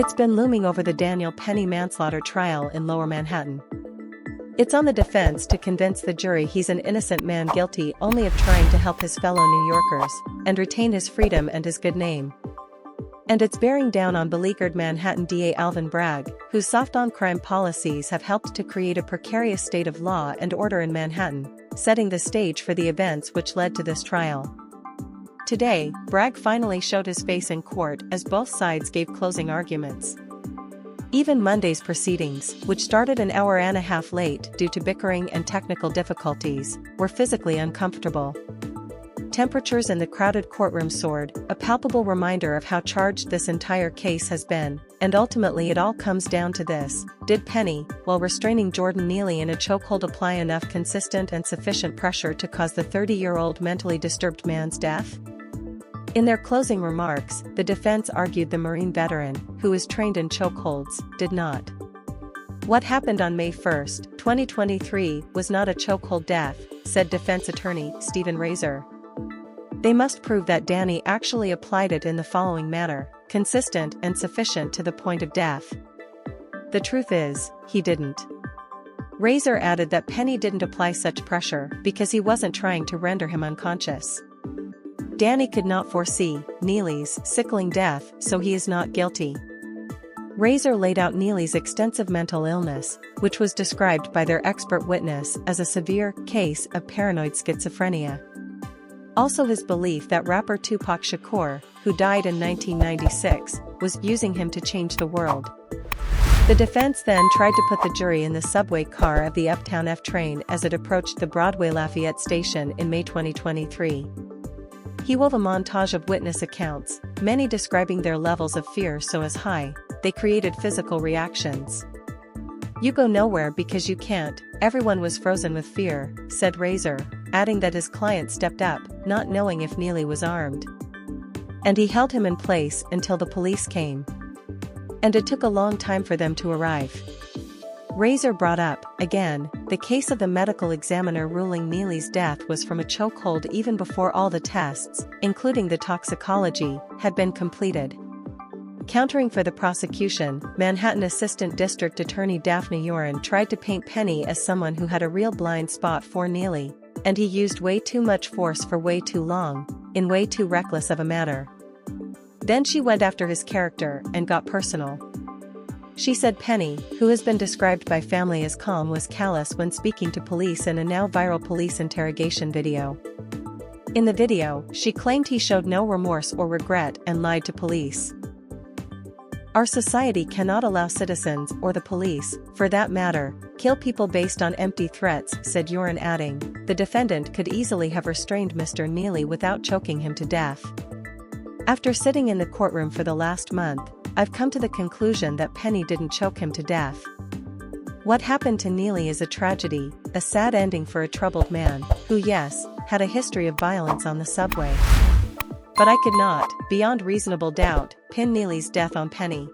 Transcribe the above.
It's been looming over the Daniel Penny manslaughter trial in Lower Manhattan. It's on the defense to convince the jury he's an innocent man guilty only of trying to help his fellow New Yorkers and retain his freedom and his good name. And it's bearing down on beleaguered Manhattan DA Alvin Bragg, whose soft-on-crime policies have helped to create a precarious state of law and order in Manhattan, setting the stage for the events which led to this trial. Today, Bragg finally showed his face in court as both sides gave closing arguments. Even Monday's proceedings, which started an hour and a half late due to bickering and technical difficulties, were physically uncomfortable. Temperatures in the crowded courtroom soared, a palpable reminder of how charged this entire case has been, and ultimately it all comes down to this: did Penny, while restraining Jordan Neely in a chokehold, apply enough consistent and sufficient pressure to cause the 30-year-old mentally disturbed man's death? In their closing remarks, the defense argued the Marine veteran, who is trained in chokeholds, did not. What happened on May 1, 2023 was not a chokehold death, said defense attorney Stephen Razor. They must prove that Danny actually applied it in the following manner: consistent and sufficient to the point of death. The truth is, he didn't. Razor added that Penny didn't apply such pressure because he wasn't trying to render him unconscious. Danny could not foresee Neely's sickling death, so he is not guilty. Razor laid out Neely's extensive mental illness, which was described by their expert witness as a severe case of paranoid schizophrenia. Also his belief that rapper Tupac Shakur, who died in 1996, was using him to change the world. The defense then tried to put the jury in the subway car of the Uptown F train as it approached the Broadway Lafayette station in May 2023. He wove a montage of witness accounts, many describing their levels of fear so as high, they created physical reactions. "You go nowhere because you can't, everyone was frozen with fear," said Razor, adding that his client stepped up, not knowing if Neely was armed. And he held him in place until the police came. And it took a long time for them to arrive. Razor brought up, again, the case of the medical examiner ruling Neely's death was from a chokehold even before all the tests, including the toxicology, had been completed. Countering for the prosecution, Manhattan Assistant District Attorney Daphne Yoren tried to paint Penny as someone who had a real blind spot for Neely, and he used way too much force for way too long, in way too reckless of a manner. Then she went after his character and got personal. She said Penny, who has been described by family as calm, was callous when speaking to police in a now viral police interrogation video. In the video, she claimed he showed no remorse or regret and lied to police. "Our society cannot allow citizens, or the police, for that matter, kill people based on empty threats," said Yoren, adding, "The defendant could easily have restrained Mr. Neely without choking him to death. After sitting in the courtroom for the last month, I've come to the conclusion that Penny didn't choke him to death. What happened to Neely is a tragedy, a sad ending for a troubled man, who, yes, had a history of violence on the subway. But I could not, beyond reasonable doubt, pin Neely's death on Penny."